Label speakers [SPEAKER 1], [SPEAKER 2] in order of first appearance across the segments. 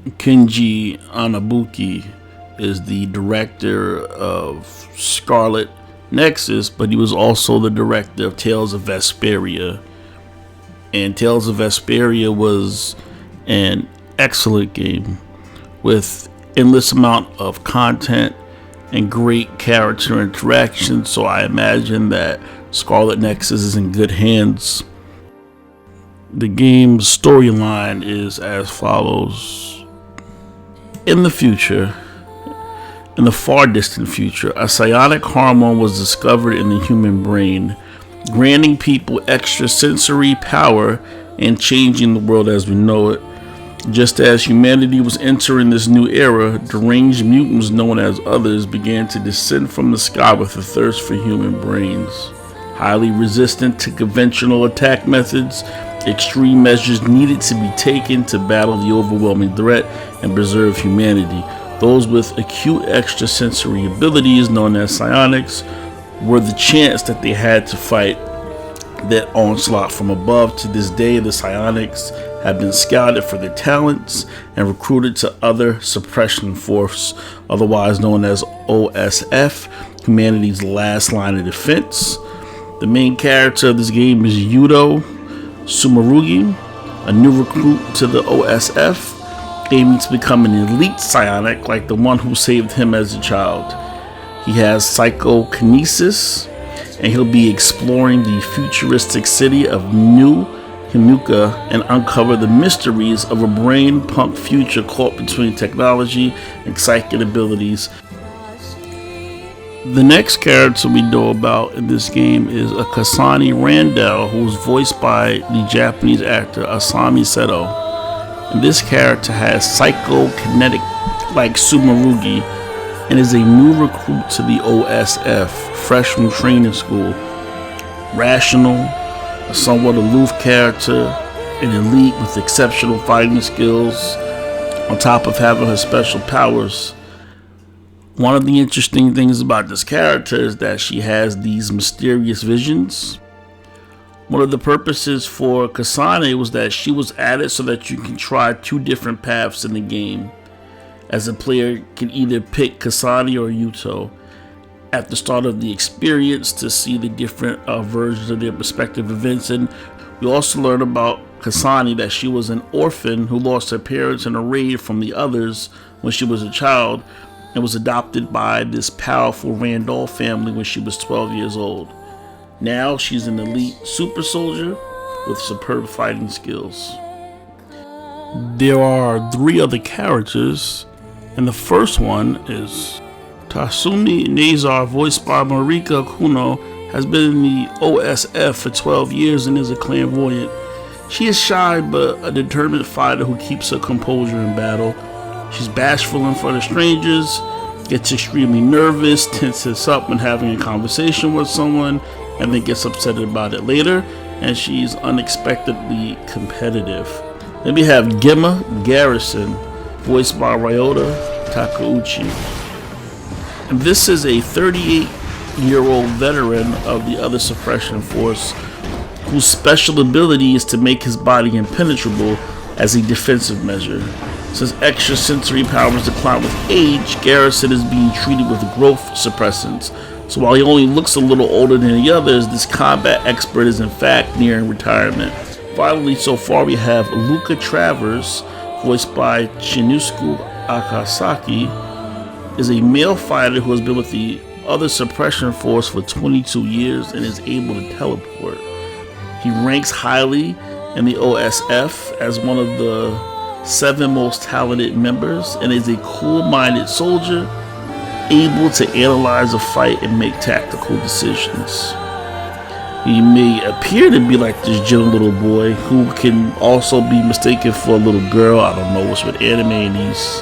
[SPEAKER 1] Kenji Anabuki is the director of Scarlet Nexus, but he was also the director of Tales of Vesperia. And Tales of Vesperia was an excellent game with endless amount of content and great character interaction, so I imagine that Scarlet Nexus is in good hands. The game's storyline is as follows. In the future, in the far distant future, a psionic hormone was discovered in the human brain, granting people extrasensory power and changing the world as we know it. Just as humanity was entering this new era, deranged mutants known as Others began to descend from the sky with a thirst for human brains. Highly resistant to conventional attack methods, extreme measures needed to be taken to battle the overwhelming threat and preserve humanity. Those with acute extrasensory abilities, known as psionics, were the chance that they had to fight that onslaught from above. To this day, the psionics have been scouted for their talents and recruited to other suppression force, otherwise known as OSF, humanity's last line of defense. The main character of this game is Yudo Sumarugi, a new recruit to the OSF, aiming to become an elite psionic like the one who saved him as a child. He has psychokinesis, and he'll be exploring the futuristic city of New Himuka and uncover the mysteries of a brain-punk future caught between technology and psychic abilities. The next character we know about in this game is a Kassani Randall, who's voiced by the Japanese actor Asami Seto. And this character has psychokinetic like Sumarugi and is a new recruit to the OSF, fresh from training school. Rational, a somewhat aloof character, an elite with exceptional fighting skills, on top of having her special powers. One of the interesting things about this character is that she has these mysterious visions. One of the purposes for Kassani was that she was added so that you can try two different paths in the game, as a player can either pick Kassani or Yuto at the start of the experience to see the different versions of their respective events. And we also learn about Kassani that she was an orphan who lost her parents in a raid from the Others when she was a child and was adopted by this powerful Randall family when she was 12 years old. Now she's an elite super soldier with superb fighting skills. There are three other characters, and the first one is Tatsumi Nazar, voiced by Marika Kuno, has been in the OSF for 12 years and is a clairvoyant. She is shy but a determined fighter who keeps her composure in battle. She's bashful in front of strangers, gets extremely nervous, tenses up when having a conversation with someone, and then gets upset about it later, and she's unexpectedly competitive. Then we have Gemma Garrison, voiced by Ryota Takeuchi. And this is a 38-year-old veteran of the Other Suppression Force whose special ability is to make his body impenetrable as a defensive measure. Since extrasensory powers decline with age, Garrison is being treated with growth suppressants. So while he only looks a little older than the others, this combat expert is in fact nearing retirement. Finally, so far we have Luca Traverse, voiced by Shinisuke Akasaki, is a male fighter who has been with the Other Suppression Force for 22 years and is able to teleport. He ranks highly in the OSF as one of the 7 most talented members and is a cool-minded soldier able to analyze a fight and make tactical decisions. He may appear to be like this gentle little boy who can also be mistaken for a little girl. I don't know what's with anime and these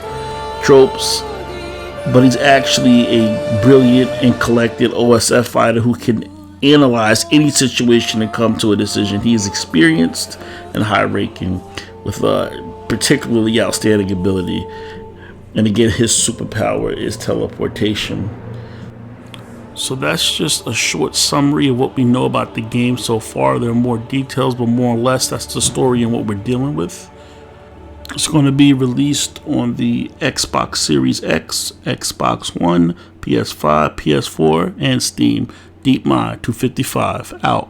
[SPEAKER 1] tropes, but he's actually a brilliant and collected OSF fighter who can analyze any situation and come to a decision. He is experienced and high-ranking with particularly outstanding ability, and again his superpower is teleportation. So that's just a short summary of what we know about the game so far. There are more details, but more or less that's the story and what we're dealing with. It's going to be released on the Xbox Series X, Xbox One, PS5, PS4, and Steam. Deep Mind 255 out.